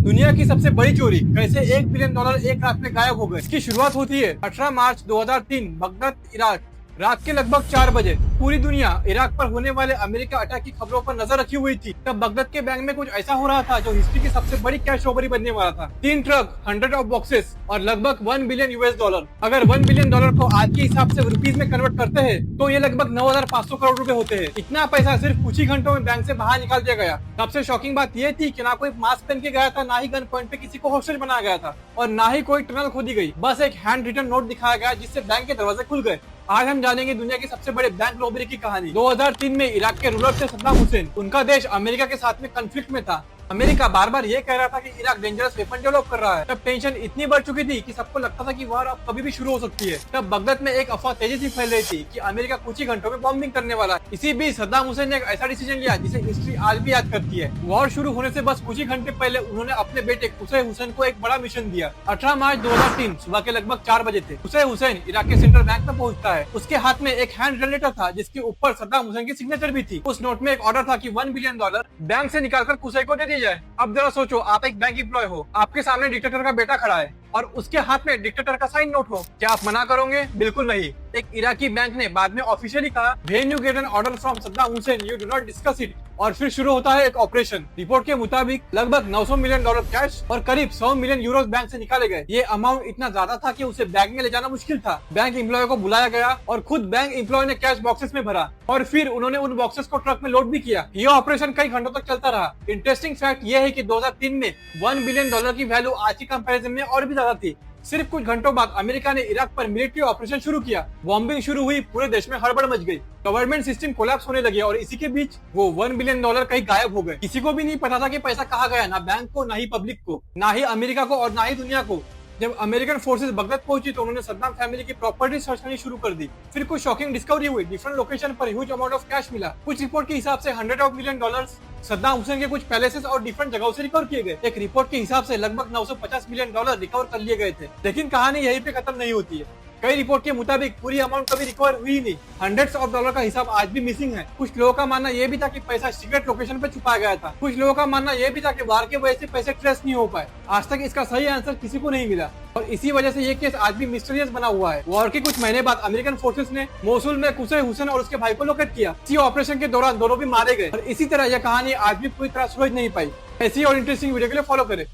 दुनिया की सबसे बड़ी चोरी, कैसे $1 बिलियन एक रात में गायब हो गए। इसकी शुरुआत होती है 18 मार्च 2003 बगदाद, इराक। रात के लगभग 4 बजे पूरी दुनिया इराक पर होने वाले अमेरिका अटैक की खबरों पर नजर रखी हुई थी। तब बगदाद के बैंक में कुछ ऐसा हो रहा था जो हिस्ट्री की सबसे बड़ी कैश रॉबरी बनने वाला था। 3 ट्रक, 100 ऑफ बॉक्सेस और लगभग $1 बिलियन। अगर $1 बिलियन को आज के हिसाब से रुपीज में कन्वर्ट करते हैं तो ये लगभग 9,500 करोड़ रुपए होते हैं। इतना पैसा सिर्फ कुछ ही घंटों में बैंक से बाहर निकाल दिया गया। सबसे शॉकिंग बात यह थी कि ना कोई मास्क पहन के गया था, ना ही गन पॉइंट पे किसी को हॉस्टेज बनाया गया था और ना ही कोई टनल खोदी गई। बस एक हैंड रिटन नोट दिखाया गया जिससे बैंक के दरवाजे खुल गए। आज हम जानेंगे दुनिया की सबसे बड़े बैंक रॉबरी की कहानी। 2003 में इराक के रूलर थे सद्दाम हुसैन। उनका देश अमेरिका के साथ में कॉन्फ्लिक्ट में था। अमेरिका बार बार ये कह रहा था कि इराक डेंजरस वेपन डेवलप कर रहा है। तब टेंशन इतनी बढ़ चुकी थी कि सबको लगता था कि वार अब कभी भी शुरू हो सकती है। तब बगदाद में एक अफवाह तेजी से फैल रही थी कि अमेरिका कुछ ही घंटों में बॉम्बिंग करने वाला है। इसी बीच सद्दाम हुसैन ने एक ऐसा डिसीजन लिया जिसे हिस्ट्री आज भी याद करती है। वॉर शुरू होने से बस कुछ ही घंटे पहले उन्होंने अपने बेटे कुसै हुसैन को एक बड़ा मिशन दिया। 18 मार्च 2003 सुबह के लगभग 4 बजे थे। कुसै हुसैन इराक के सेंट्रल बैंक में पहुंचता है। उसके हाथ में एक हैंड रिटन लेटर था जिसके ऊपर सद्दाम हुसैन की सिग्नेचर भी थी। उस नोट में एक ऑर्डर था कि $1 बिलियन बैंक से निकालकर कुसै को दे दिया जाए। अब जरा सोचो, आप एक बैंक एम्प्लॉय हो, आपके सामने डिक्टेटर का बेटा खड़ा है और उसके हाथ में डिक्टेटर का साइन नोट हो, क्या आप मना करोगे? बिल्कुल नहीं। एक इराकी बैंक ने बाद में ऑफिशियली कहा, when you get an order from Saddam Hussain you do not discuss it. और फिर शुरू होता है एक ऑपरेशन। रिपोर्ट के मुताबिक लगभग $900 मिलियन कैश और करीब 100 मिलियन यूरो बैंक से निकाले गए। ये अमाउंट इतना ज्यादा था कि उसे बैंक में ले जाना मुश्किल था। बैंक एम्प्लॉय को बुलाया गया और खुद बैंक एम्प्लॉय ने कैश बॉक्सेस में भरा और फिर उन्होंने उन बॉक्सेस को ट्रक में लोड भी किया। ये ऑपरेशन कई घंटों तक चलता रहा। इंटरेस्टिंग फैक्ट ये है कि 2003 में $1 बिलियन की वैल्यू आज की कंपैरिजन में और भी ज्यादा थी। सिर्फ कुछ घंटों बाद अमेरिका ने इराक पर मिलिट्री ऑपरेशन शुरू किया। बॉम्बिंग शुरू हुई, पूरे देश में हड़बड़ मच गई। गवर्नमेंट सिस्टम कोलैप्स होने लगे और इसी के बीच वो $1 बिलियन कहीं गायब हो गए। किसी को भी नहीं पता था कि पैसा कहाँ गया, ना बैंक को, ना ही पब्लिक को, ना ही अमेरिका को और ना ही दुनिया को। जब अमेरिकन फोर्सेस बगदाद पहुंची तो उन्होंने सद्दाम फैमिली की प्रॉपर्टी सर्च करनी शुरू कर दी। फिर कुछ शॉकिंग डिस्कवरी हुई। डिफरेंट लोकेशन पर ह्यूज अमाउंट ऑफ कैश मिला। कुछ रिपोर्ट के हिसाब से $100 ऑफ मिलियन सद्दाम हुसैन के कुछ पैलेसेस और डिफरेंट जगहों से रिकवर किए गए। एक रिपोर्ट के हिसाब से लगभग $950 मिलियन रिकवर कर लिए गए थे। लेकिन कहानी यहीं पे खत्म नहीं होती है। कई रिपोर्ट के मुताबिक पूरी अमाउंट कभी रिकवर हुई नहीं। हंड्रेड्स ऑफ डॉलर का हिसाब आज भी मिसिंग है। कुछ लोगों का मानना यह भी था कि पैसा सीक्रेट लोकेशन पे छुपाया गया था। कुछ लोगों का मानना यह भी था कि वार के वजह से पैसे ट्रेस नहीं हो पाए। आज तक इसका सही आंसर किसी को नहीं मिला और इसी वजह से ये केस आज भी मिस्टीरियस बना हुआ है। वॉर के कुछ महीने बाद अमेरिकन फोर्सेस ने मोसुल में कुसै हुसैन और उसके भाई को लोकेट किया। इसी ऑपरेशन के दौरान दोनों भी मारे गए और इसी तरह यह कहानी आज भी पूरी तरह सुलझ नहीं पाई। ऐसी और इंटरेस्टिंग वीडियो के लिए फॉलो करें।